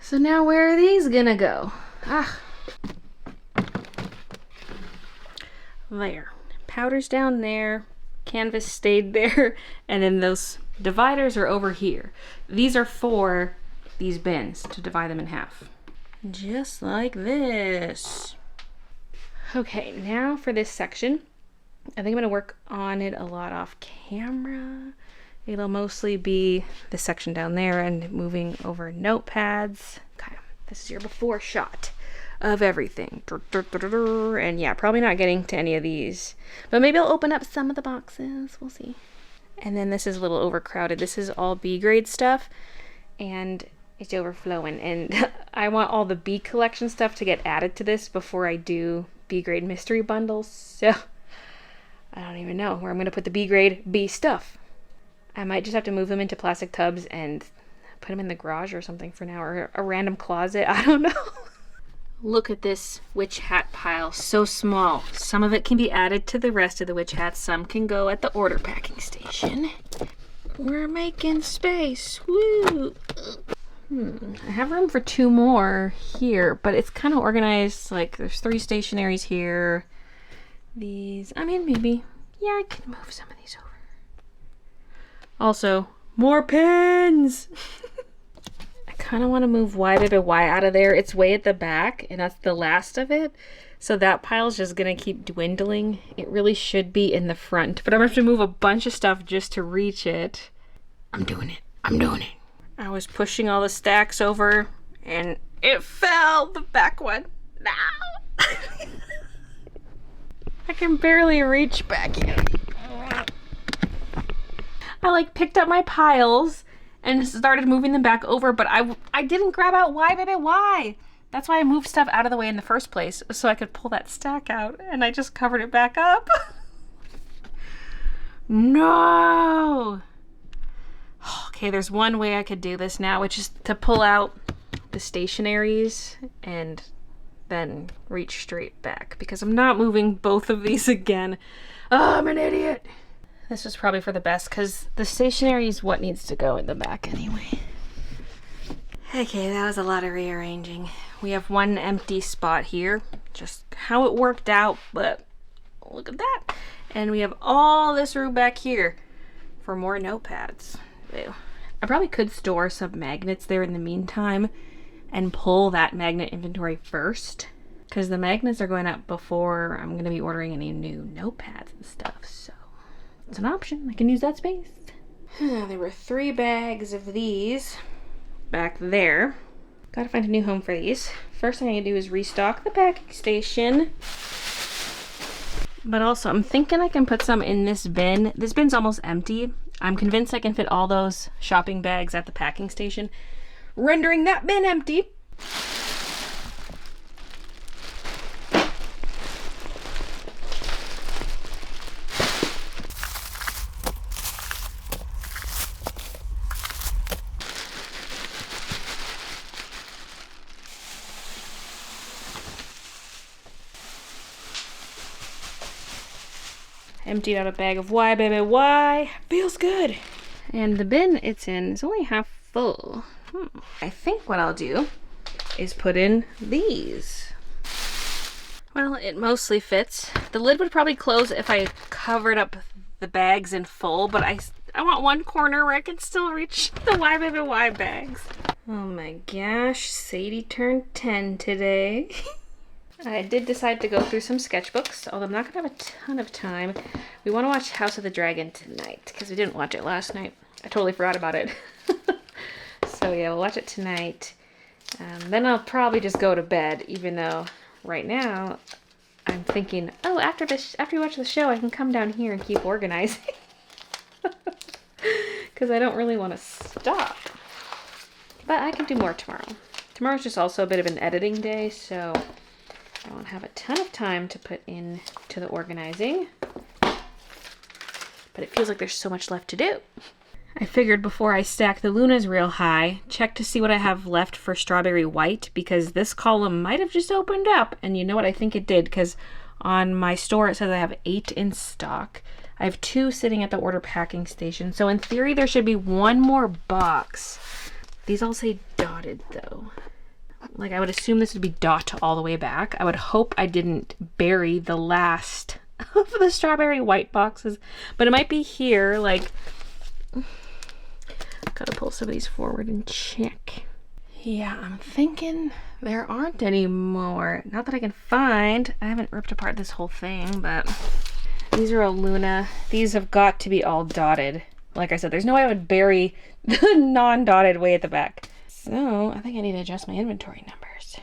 So now where are these gonna go? Ah. There. Powder's down there. Canvas stayed there. And then those dividers are over here. These are for these bins to divide them in half. Just like this. Okay, now for this section. I think I'm going to work on it a lot off camera. It'll mostly be the section down there and moving over notepads. Okay, this is your before shot of everything. And yeah, probably not getting to any of these. But maybe I'll open up some of the boxes. We'll see. And then this is a little overcrowded. This is all B grade stuff. And it's overflowing. And I want all the B collection stuff to get added to this before I do B grade mystery bundles. So I don't even know where I'm going to put the B grade B stuff. I might just have to move them into plastic tubs and put them in the garage or something for now, or a random closet. I don't know. Look at this witch hat pile. So small. Some of it can be added to the rest of the witch hats. Some can go at the order packing station. We're making space. Woo! I have room for 2 more here, but it's kind of organized. Like, there's 3 stationaries here. These, I mean, maybe. Yeah, I can move some of these over. Also, more pins! I kind of want to move Y Baby Y out of there. It's way at the back, and that's the last of it. So that pile's just going to keep dwindling. It really should be in the front, but I'm going to have to move a bunch of stuff just to reach it. I'm doing it. I'm doing it. I was pushing all the stacks over, and it fell, the back one. No! I can barely reach back in. I like picked up my piles and started moving them back over, but I didn't grab out Y Baby Y. That's why I moved stuff out of the way in the first place, so I could pull that stack out, and I just covered it back up. No! Okay, there's one way I could do this now, which is to pull out the stationaries and then reach straight back, because I'm not moving both of these again. Oh, I'm an idiot. This was probably for the best, because the stationery is what needs to go in the back anyway. Okay, that was a lot of rearranging. We have one empty spot here, just how it worked out, but look at that. And we have all this room back here for more notepads. Ew. I probably could store some magnets there in the meantime and pull that magnet inventory first, because the magnets are going up before I'm going to be ordering any new notepads and stuff, so it's an option. I can use that space. There were 3 bags of these back there. Gotta find a new home for these. First thing I can do is restock the packing station. But also, I'm thinking I can put some in this bin. This bin's almost empty. I'm convinced I can fit all those shopping bags at the packing station, rendering that bin empty. Emptied out a bag of Y Baby Y. Feels good. And the bin it's in is only half full. I think what I'll do is put in these. Well, it mostly fits. The lid would probably close if I covered up the bags in full, but I want one corner where I can still reach the Y Baby Y bags. Oh my gosh, Sadie turned 10 today. I did decide to go through some sketchbooks, although I'm not going to have a ton of time. We want to watch House of the Dragon tonight, because we didn't watch it last night. I totally forgot about it. So yeah, we'll watch it tonight. Then I'll probably just go to bed, even though right now I'm thinking, oh, after you watch the show, I can come down here and keep organizing. Because I don't really want to stop. But I can do more tomorrow. Tomorrow's just also a bit of an editing day, so I won't have a ton of time to put into the organizing, but it feels like there's so much left to do. I figured before I stack the Lunas real high, check to see what I have left for Strawberry White, because this column might have just opened up, and you know what, I think it did, because on my store it says I have 8 in stock. I have 2 sitting at the order packing station, so in theory there should be 1 more box. These all say dotted though. Like, I would assume this would be dot all the way back. I would hope I didn't bury the last of the Strawberry White boxes, but it might be here. Like, gotta pull some of these forward and check. Yeah, I'm thinking there aren't any more. Not that I can find. I haven't ripped apart this whole thing, but these are all Luna. These have got to be all dotted. Like I said, there's no way I would bury the non-dotted way at the back. So I think I need to adjust my inventory numbers.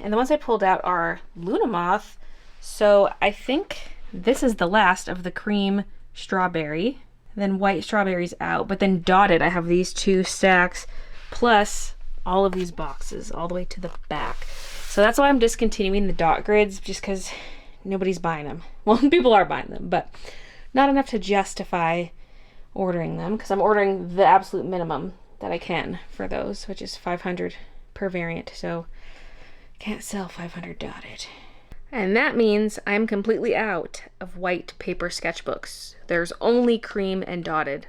And the ones I pulled out are Luna Moth. So I think this is the last of the cream strawberry. Then white strawberries out, but then dotted I have these 2 stacks plus all of these boxes all the way to the back. So that's why I'm discontinuing the dot grids, just because nobody's buying them. Well, people are buying them, but not enough to justify ordering them, because I'm ordering the absolute minimum that I can for those, which is 500 per variant. So can't sell 500 dotted. And that means I'm completely out of white paper sketchbooks. There's only cream and dotted.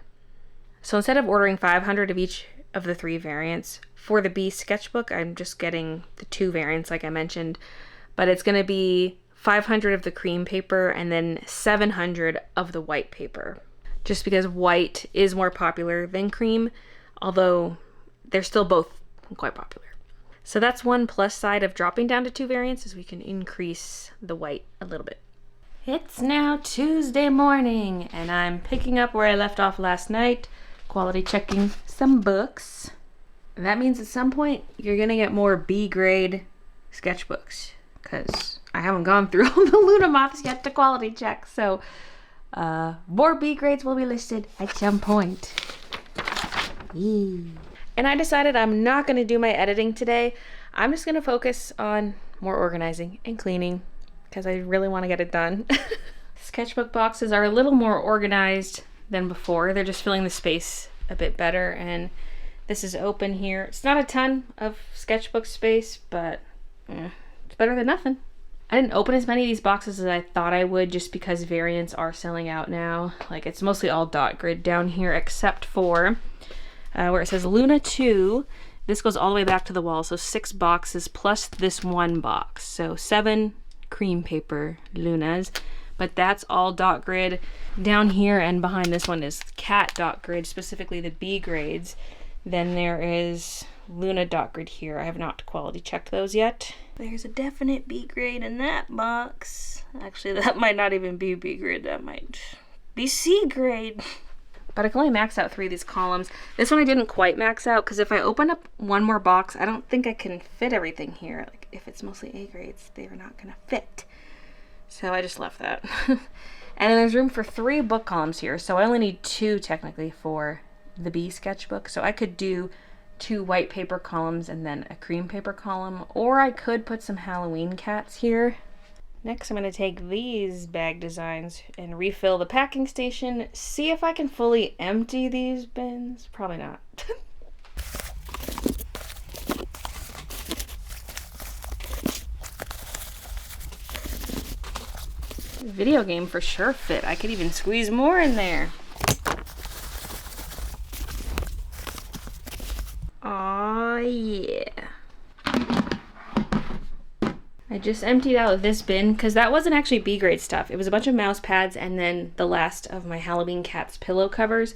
So instead of ordering 500 of each of the 3 variants, for the B sketchbook, I'm just getting the 2 variants like I mentioned, but it's going to be 500 of the cream paper and then 700 of the white paper. Just because white is more popular than cream, although they're still both quite popular. So that's one plus side of dropping down to 2 variants, is we can increase the white a little bit. It's now Tuesday morning and I'm picking up where I left off last night, quality checking some books. And that means at some point you're gonna get more B grade sketchbooks, because I haven't gone through all the Luna Moths yet to quality check. So more B grades will be listed at some point. And I decided I'm not going to do my editing today. I'm just going to focus on more organizing and cleaning, because I really want to get it done. Sketchbook boxes are a little more organized than before. They're just filling the space a bit better, and this is open here. It's not a ton of sketchbook space, but it's better than nothing. I didn't open as many of these boxes as I thought I would, just because variants are selling out now. Like, it's mostly all dot grid down here, except for where it says Luna 2. This goes all the way back to the wall, so 6 boxes plus this 1 box. So 7 cream paper Lunas, but that's all dot grid. Down here and behind this one is cat dot grid, specifically the B grades. Then there is Luna dot grid here. I have not quality checked those yet. There's a definite B grade in that box. Actually, that might not even be B grade. That might be C grade. But I can only max out 3 of these columns. This one I didn't quite max out, because if I open up one more box, I don't think I can fit everything here. Like, if it's mostly A grades, they're not gonna fit. So I just left that. And then there's room for 3 book columns here. So I only need 2 technically for the B sketchbook. So I could do 2 white paper columns and then a cream paper column, or I could put some Halloween cats here. Next, I'm going to take these bag designs and refill the packing station. See if I can fully empty these bins. Probably not. Video game for sure fit. I could even squeeze more in there. Aw, yeah. I just emptied out this bin, because that wasn't actually B grade stuff. It was a bunch of mouse pads and then the last of my Halloween cats pillow covers.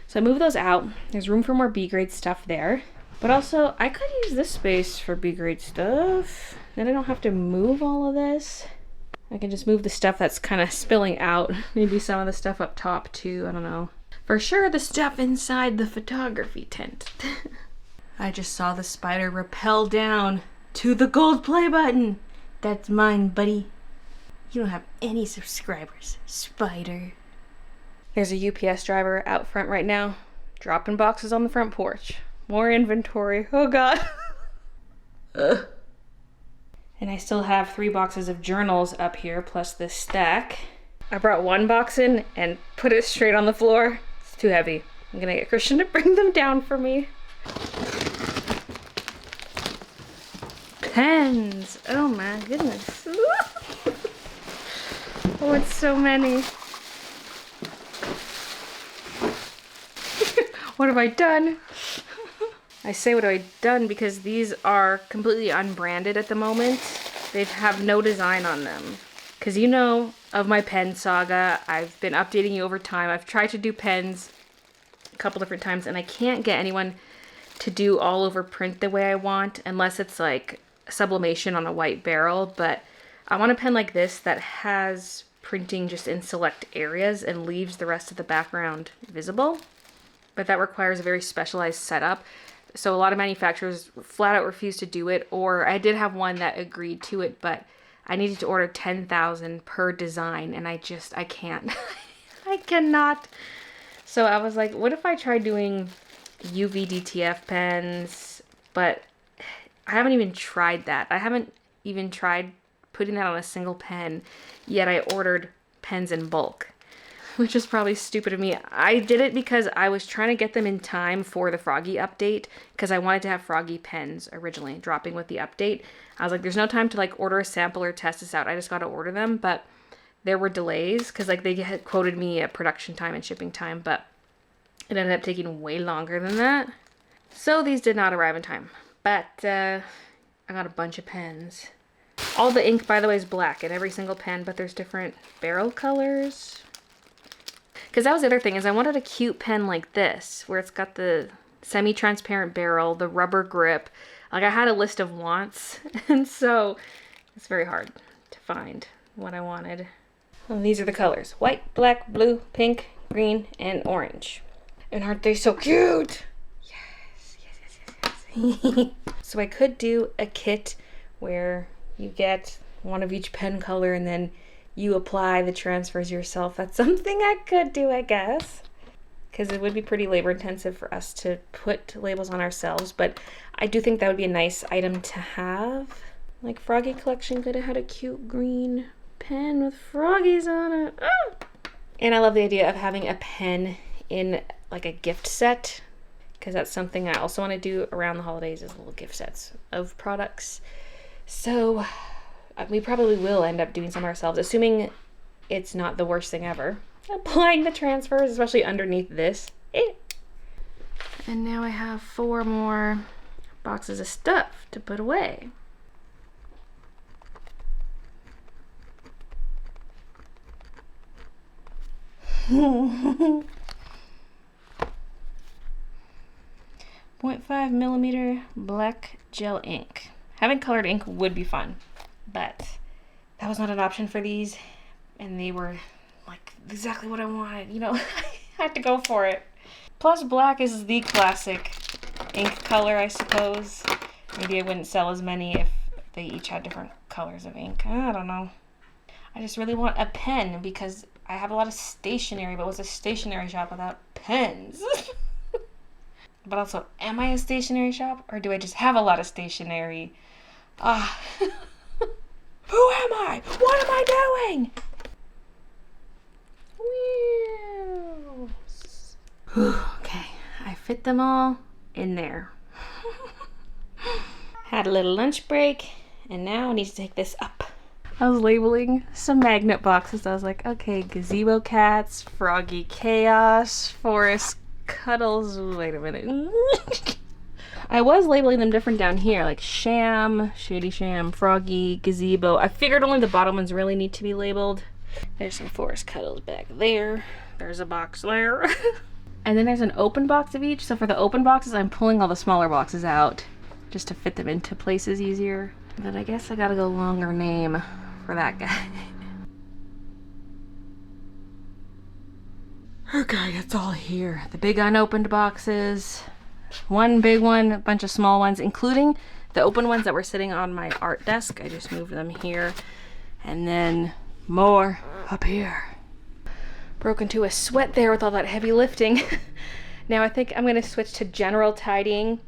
So I moved those out. There's room for more B grade stuff there. But also, I could use this space for B grade stuff. Then I don't have to move all of this. I can just move the stuff that's kind of spilling out. Maybe some of the stuff up top too, I don't know. For sure the stuff inside the photography tent. I just saw the spider rappel down to the gold play button. That's mine, buddy. You don't have any subscribers, spider. There's a UPS driver out front right now, dropping boxes on the front porch. More inventory. Oh god. Ugh. And I still have 3 boxes of journals up here, plus this stack. I brought 1 box in and put it straight on the floor. It's too heavy. I'm gonna get Christian to bring them down for me. Pens. Oh my goodness. Oh, it's so many. What have I done? I say what have I done because these are completely unbranded at the moment. They have no design on them. Because you know of my pen saga. I've been updating you over time. I've tried to do pens a couple different times and I can't get anyone to do all over print the way I want unless it's like sublimation on a white barrel. But I want a pen like this that has printing just in select areas and leaves the rest of the background visible. But that requires a very specialized setup. So a lot of manufacturers flat out refused to do it, or I did have one that agreed to it, but I needed to order 10,000 per design, and I can't. I cannot. So I was like, what if I try doing UV DTF pens? But I haven't even tried that. I haven't even tried putting that on a single pen, yet I ordered pens in bulk, which is probably stupid of me. I did it because I was trying to get them in time for the Froggy update, because I wanted to have Froggy pens originally dropping with the update. I was like, there's no time to like order a sample or test this out. I just got to order them, but there were delays because like they had quoted me a production time and shipping time, but it ended up taking way longer than that. So these did not arrive in time, but I got a bunch of pens. All the ink, by the way, is black in every single pen, but there's different barrel colors. Because that was the other thing, is I wanted a cute pen like this, where it's got the semi-transparent barrel, the rubber grip. Like, I had a list of wants, and so it's very hard to find what I wanted. Well, these are the colors: white, black, blue, pink, green, and orange. And aren't they so cute? Yes, yes, yes, yes, yes. So I could do a kit where you get one of each pen color and then you apply the transfers yourself. That's something I could do, I guess. Because it would be pretty labor intensive for us to put labels on ourselves. But I do think that would be a nice item to have. Like Froggy Collection could have had a cute green pen with froggies on it. Oh! And I love the idea of having a pen in like a gift set, because that's something I also want to do around the holidays, is little gift sets of products. So we probably will end up doing some ourselves, assuming it's not the worst thing ever. Applying the transfers, especially underneath this. And now I have 4 more boxes of stuff to put away. .5 millimeter black gel ink. Having colored ink would be fun, but that was not an option for these, and they were like exactly what I wanted, you know. I had to go for it. Plus black is the classic ink color, I suppose. Maybe I wouldn't sell as many if they each had different colors of ink. I don't know. I just really want a pen because I have a lot of stationery, but what's a stationery shop without pens? But also, am I a stationery shop, or do I just have a lot of stationery? Who am I? What am I doing? Okay, I fit them all in there. Had a little lunch break, and now I need to take this up. I was labeling some magnet boxes. I was like, okay, Gazebo Cats, Froggy Chaos, Forest Cuddles. Wait a minute. I was labeling them different down here, like Sham, Shady Sham, Froggy, Gazebo. I figured only the bottom ones really need to be labeled. There's some Forest Cuddles back there. There's a box there. And then there's an open box of each. So for the open boxes, I'm pulling all the smaller boxes out just to fit them into places easier. But I guess I gotta go longer name for that guy. Okay, it's all here. The big unopened boxes. One big one, a bunch of small ones, including the open ones that were sitting on my art desk. I just moved them here. And then more up here. Broke into a sweat there with all that heavy lifting. Now I think I'm going to switch to general tidying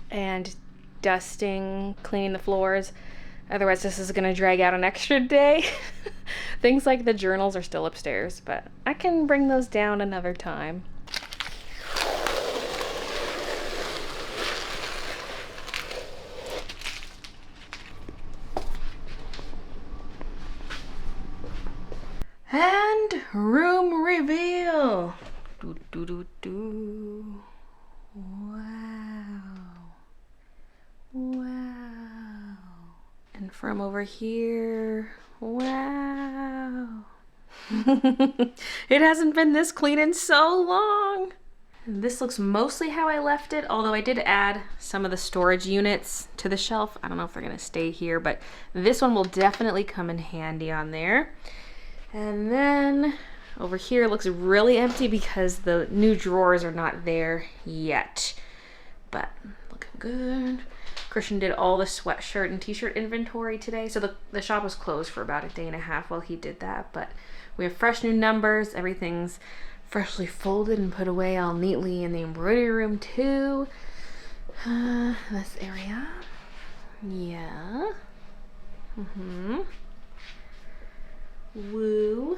and dusting, cleaning the floors. Otherwise this is going to drag out an extra day. Things like the journals are still upstairs, but I can bring those down another time. And room reveal. Do, do, do, do. Wow. Wow. And from over here, wow. It hasn't been this clean in so long. And this looks mostly how I left it, although I did add some of the storage units to the shelf. I don't know if they're gonna stay here, but this one will definitely come in handy on there. And then over here looks really empty because the new drawers are not there yet. but looking good. Christian did all the sweatshirt and t-shirt inventory today. So the shop was closed for about a day and a half while he did that, but we have fresh new numbers. Everything's freshly folded and put away all neatly in the embroidery room too. This area. Yeah. Woo.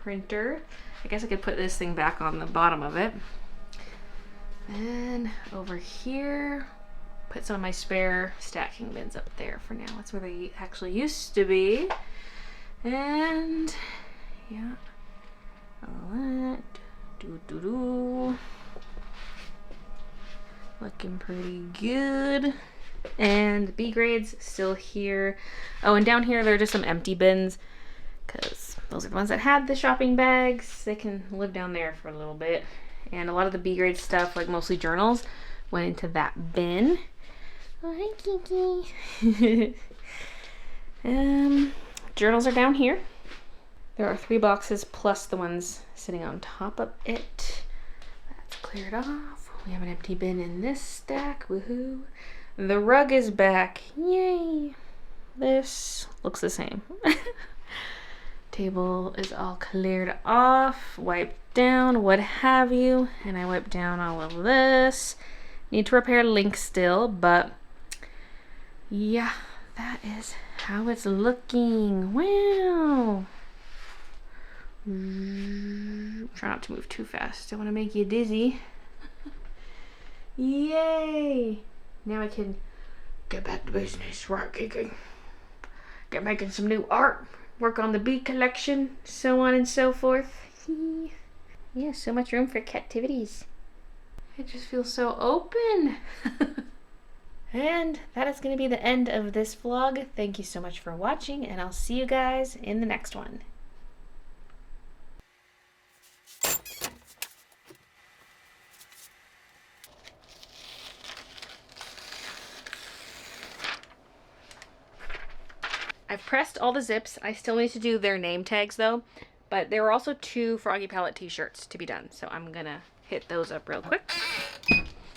Printer. I guess I could put this thing back on the bottom of it. And over here, put some of my spare stacking bins up there for now. That's where they actually used to be. And yeah, all that. Looking pretty good. And the B grades still here. Oh, and down here there are just some empty bins because those are the ones that had the shopping bags. They can live down there for a little bit. And a lot of the B grade stuff, like mostly journals, went into that bin. Oh, hi, Kiki. Journals are down here. There are 3 boxes plus the ones sitting on top of it. That's cleared off. We have an empty bin in this stack. Woohoo. The rug is back. Yay. This looks the same. Table is all cleared off, wiped down, what have you. And I wiped down all of this. Need to repair link still, but yeah, that is how it's looking. Wow. Try not to move too fast. Don't want to make you dizzy. Yay! Now I can get back to business. Right, Kiki. Get making some new art. Work on the bee collection. So on and so forth. Yeah, so much room for captivities. It just feels so open. And that is going to be the end of this vlog. Thank you so much for watching, and I'll see you guys in the next one. I've pressed all the zips. I still need to do their name tags though, but there were also 2 Froggy Palette t-shirts to be done. So I'm gonna hit those up real quick.